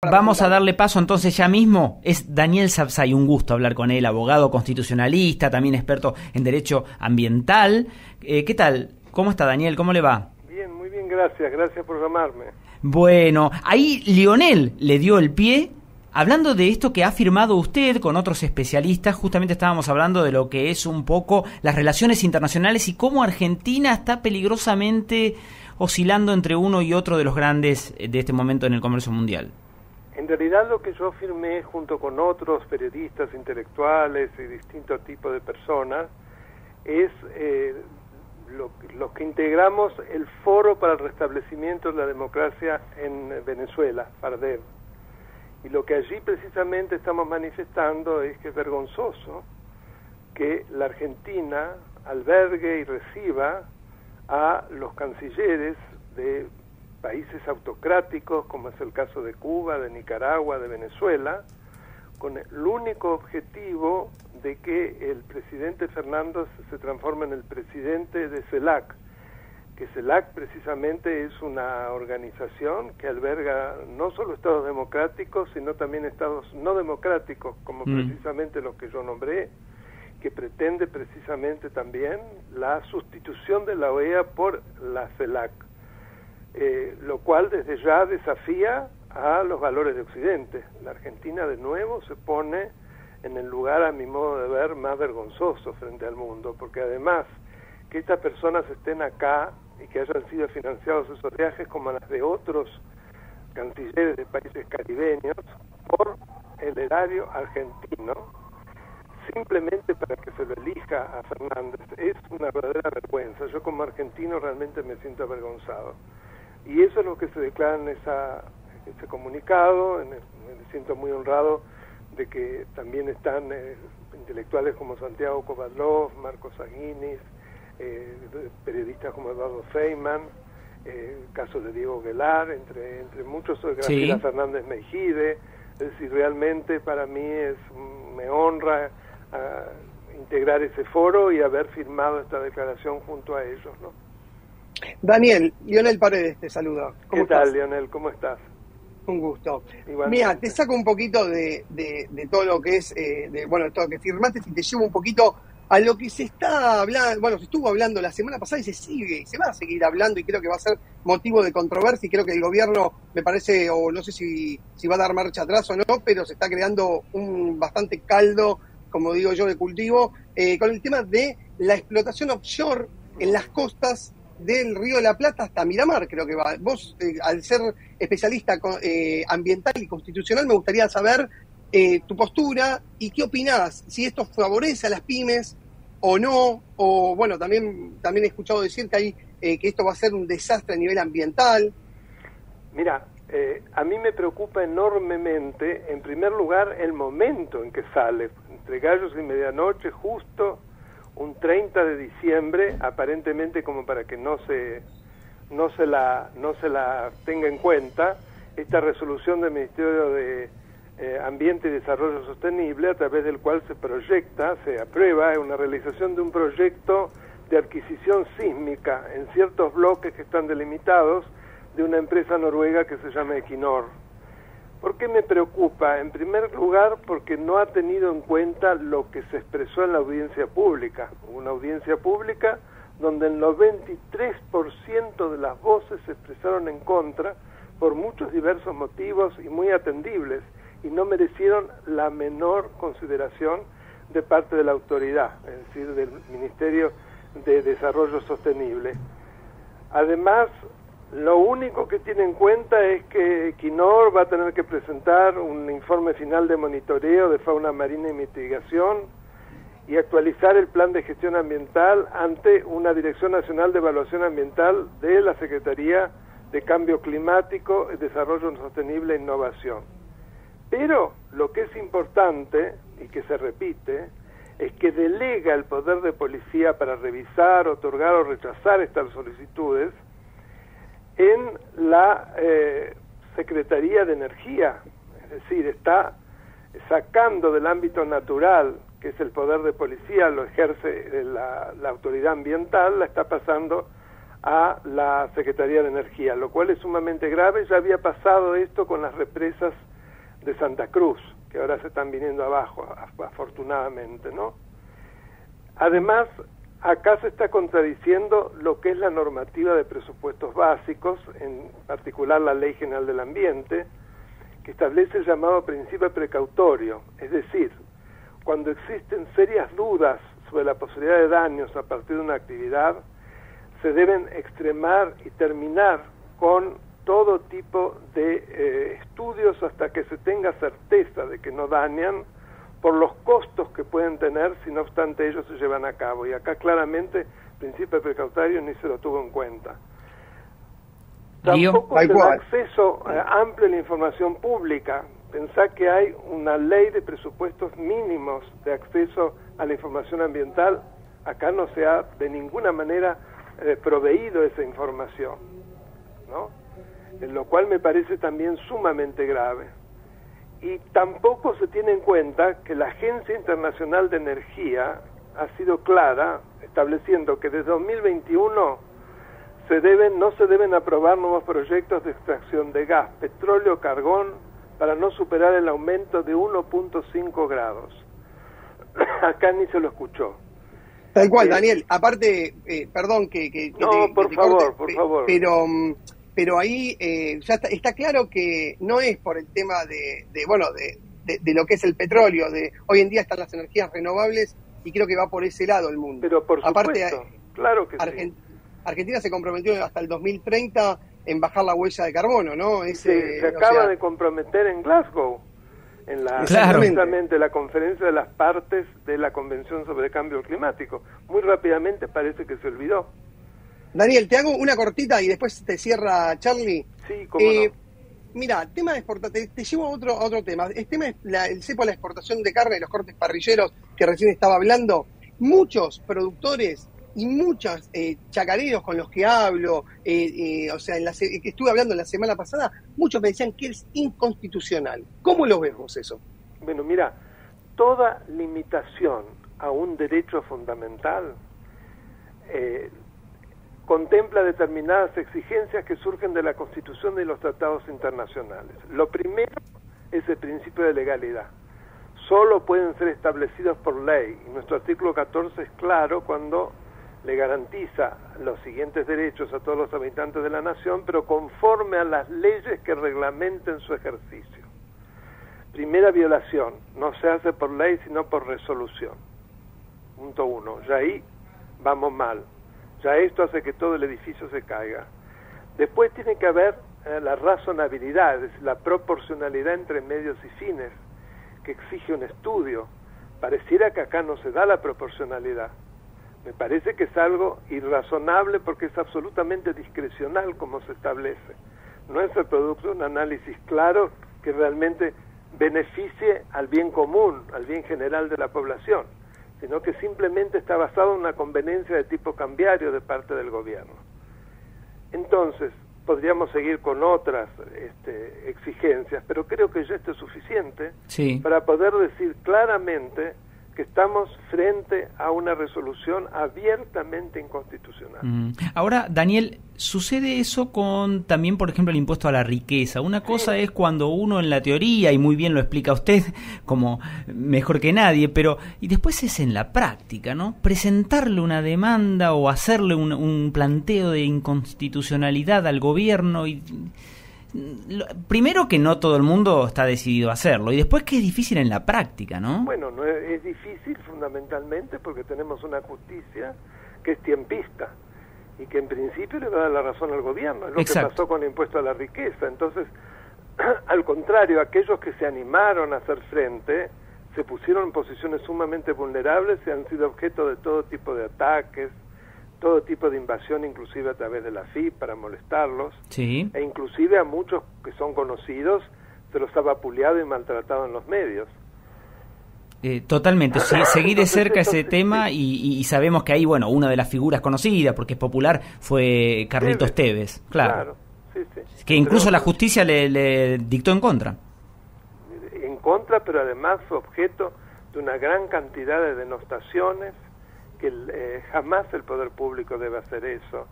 Vamos a darle paso entonces ya mismo. Es Daniel Sapsay, un gusto hablar con él, abogado constitucionalista, también experto en derecho ambiental. ¿Qué tal? ¿Cómo está, Daniel? ¿Cómo le va? Bien, muy bien, gracias por llamarme. Bueno, ahí Lionel le dio el pie. Hablando de esto que ha firmado usted con otros especialistas, justamente estábamos hablando de lo que es un poco las relaciones internacionales y cómo Argentina está peligrosamente oscilando entre uno y otro de los grandes de este momento en el comercio mundial. En realidad lo que yo firmé junto con otros periodistas, intelectuales y distintos tipos de personas es lo que integramos el Foro para el Restablecimiento de la Democracia en Venezuela, FARDEV. Y lo que allí precisamente estamos manifestando es que es vergonzoso que la Argentina albergue y reciba a los cancilleres de países autocráticos, como es el caso de Cuba, de Nicaragua, de Venezuela, con el único objetivo de que el presidente Fernández se transforme en el presidente de CELAC, que CELAC precisamente es una organización que alberga no solo estados democráticos, sino también estados no democráticos, como precisamente los que yo nombré, que pretende precisamente también la sustitución de la OEA por la CELAC. Lo cual desde ya desafía a los valores de Occidente. La Argentina de nuevo se pone en el lugar, a mi modo de ver, más vergonzoso frente al mundo, porque además que estas personas estén acá y que hayan sido financiados esos viajes como las de otros cancilleres de países caribeños por el erario argentino, simplemente para que se lo elija a Fernández, es una verdadera vergüenza. Yo como argentino realmente me siento avergonzado. Y eso es lo que se declara en ese comunicado. Me siento muy honrado de que también están intelectuales como Santiago Kovadlov, Marcos Aguinis, periodistas como Eduardo Feynman, el caso de Diego Guelar, entre muchos, Graciela Sí. Fernández Meijide. Es decir, realmente para mí me honra integrar ese foro y haber firmado esta declaración junto a ellos, ¿no? Daniel, Lionel Paredes te saluda. ¿Qué tal, Lionel? ¿Cómo estás? Un gusto. Igualmente. Mira, te saco un poquito de todo lo que es, todo lo que firmaste y te llevo un poquito a lo que se está hablando, se estuvo hablando la semana pasada y se va a seguir hablando y creo que va a ser motivo de controversia y creo que el gobierno, me parece, o no sé si va a dar marcha atrás o no, pero se está creando un bastante caldo, como digo yo, de cultivo, con el tema de la explotación offshore en las costas del Río de la Plata hasta Miramar, creo que va. Vos, al ser especialista ambiental y constitucional, me gustaría saber tu postura y qué opinás, si esto favorece a las pymes o no, o bueno, también he escuchado decir que que esto va a ser un desastre a nivel ambiental. Mira, a mí me preocupa enormemente, en primer lugar, el momento en que sale, entre gallos y medianoche, justo un 30 de diciembre, aparentemente como para que no se la tenga en cuenta, esta resolución del Ministerio de Ambiente y Desarrollo Sostenible, a través del cual se aprueba una realización de un proyecto de adquisición sísmica en ciertos bloques que están delimitados de una empresa noruega que se llama Equinor. ¿Por qué me preocupa? En primer lugar, porque no ha tenido en cuenta lo que se expresó en la audiencia pública. Una audiencia pública donde el 93% de las voces se expresaron en contra por muchos diversos motivos y muy atendibles, y no merecieron la menor consideración de parte de la autoridad, es decir, del Ministerio de Desarrollo Sostenible. Además, lo único que tiene en cuenta es que Equinor va a tener que presentar un informe final de monitoreo de fauna marina y mitigación y actualizar el plan de gestión ambiental ante una Dirección Nacional de Evaluación Ambiental de la Secretaría de Cambio Climático, Desarrollo Sostenible e Innovación. Pero lo que es importante, y que se repite, es que delega el poder de policía para revisar, otorgar o rechazar estas solicitudes en la Secretaría de Energía, es decir, está sacando del ámbito natural, que es el poder de policía, lo ejerce la autoridad ambiental, la está pasando a la Secretaría de Energía, lo cual es sumamente grave. Ya había pasado esto con las represas de Santa Cruz, que ahora se están viniendo abajo, afortunadamente, ¿no? Además, acá se está contradiciendo lo que es la normativa de presupuestos básicos, en particular la Ley General del Ambiente, que establece el llamado principio precautorio, es decir, cuando existen serias dudas sobre la posibilidad de daños a partir de una actividad, se deben extremar y terminar con todo tipo de estudios hasta que se tenga certeza de que no dañan, por los costos que pueden tener si no obstante ellos se llevan a cabo. Y acá claramente el principio precautorio ni se lo tuvo en cuenta. Tampoco se da acceso amplio a la información pública. Pensá que hay una ley de presupuestos mínimos de acceso a la información ambiental. Acá no se ha de ninguna manera proveído esa información, ¿no? En lo cual me parece también sumamente grave. Y tampoco se tiene en cuenta que la Agencia Internacional de Energía ha sido clara, estableciendo que desde 2021 no se deben aprobar nuevos proyectos de extracción de gas, petróleo o carbón para no superar el aumento de 1.5 grados. Acá ni se lo escuchó. Tal cual, Daniel. Aparte, perdón que no, por favor. Pero ahí ya está claro que no es por el tema de lo que es el petróleo. Hoy en día están las energías renovables y creo que va por ese lado el mundo. Pero por supuesto, claro que sí. Argentina se comprometió hasta el 2030 en bajar la huella de carbono, ¿no? Se acaba de comprometer en Glasgow, en justamente la conferencia de las partes de la Convención sobre el Cambio Climático. Muy rápidamente parece que se olvidó. Daniel, te hago una cortita y después te cierra Charlie. Sí, cómo no. Mira, tema de exportación, te llevo a otro tema. El tema es el cepo a la exportación de carne, los cortes parrilleros que recién estaba hablando. Muchos productores y muchos chacareros con los que hablo, que estuve hablando la semana pasada, muchos me decían que es inconstitucional. ¿Cómo lo ves vos eso? Bueno, mira, toda limitación a un derecho fundamental contempla determinadas exigencias que surgen de la Constitución y los tratados internacionales. Lo primero es el principio de legalidad. Solo pueden ser establecidos por ley, y nuestro artículo 14 es claro cuando le garantiza los siguientes derechos a todos los habitantes de la nación, pero conforme a las leyes que reglamenten su ejercicio. Primera violación, no se hace por ley sino por resolución. Punto 1, ya ahí vamos mal. Ya esto hace que todo el edificio se caiga. Después tiene que haber la razonabilidad, es decir, la proporcionalidad entre medios y fines, que exige un estudio. Pareciera que acá no se da la proporcionalidad. Me parece que es algo irrazonable porque es absolutamente discrecional como se establece. No es el producto de un análisis claro que realmente beneficie al bien común, al bien general de la población, sino que simplemente está basado en una conveniencia de tipo cambiario de parte del gobierno. Entonces, podríamos seguir con otras exigencias, pero creo que ya esto es suficiente para poder decir claramente que estamos frente a una resolución abiertamente inconstitucional. Ahora, Daniel, sucede eso con también, por ejemplo, el impuesto a la riqueza. Una cosa es cuando uno en la teoría, y muy bien lo explica usted como mejor que nadie, pero y después es en la práctica, ¿no? Presentarle una demanda o hacerle un planteo de inconstitucionalidad al gobierno y... Primero que no todo el mundo está decidido a hacerlo y después que es difícil en la práctica, ¿no? Bueno, no es difícil fundamentalmente porque tenemos una justicia que es tiempista y que en principio le va a dar la razón al gobierno, es lo que pasó con el impuesto a la riqueza. Entonces, al contrario, aquellos que se animaron a hacer frente se pusieron en posiciones sumamente vulnerables y han sido objeto de todo tipo de ataques, todo tipo de invasión, inclusive a través de la FIP para molestarlos, e inclusive a muchos que son conocidos se los ha vapuleado y maltratado en los medios. Totalmente, seguí de cerca ese tema y sabemos que ahí, bueno, una de las figuras conocidas, porque es popular, fue Carlitos Tevez, claro. Que incluso la justicia le dictó en contra. En contra, pero además fue objeto de una gran cantidad de denostaciones, que jamás el poder público debe hacer eso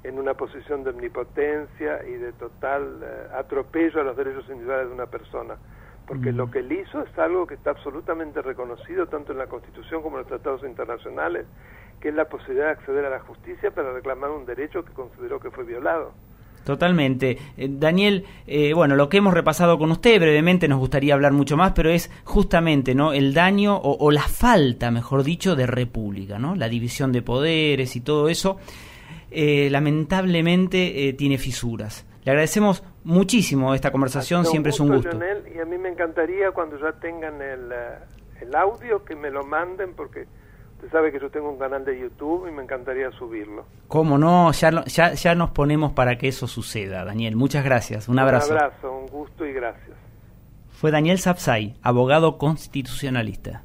en una posición de omnipotencia y de total atropello a los derechos individuales de una persona. porque lo que él hizo es algo que está absolutamente reconocido tanto en la Constitución como en los tratados internacionales, que es la posibilidad de acceder a la justicia para reclamar un derecho que consideró que fue violado. Totalmente. Daniel, bueno, lo que hemos repasado con usted brevemente, nos gustaría hablar mucho más, pero es justamente, ¿no?, el daño o la falta, mejor dicho, de república, ¿no? La división de poderes y todo eso, lamentablemente tiene fisuras. Le agradecemos muchísimo esta conversación, siempre es un gusto. Leonel, y a mí me encantaría cuando ya tengan el audio que me lo manden, porque usted sabe que yo tengo un canal de YouTube y me encantaría subirlo. ¿Cómo no? Ya nos ponemos para que eso suceda, Daniel. Muchas gracias. Un abrazo. Un abrazo, un gusto y gracias. Fue Daniel Sapsay, abogado constitucionalista.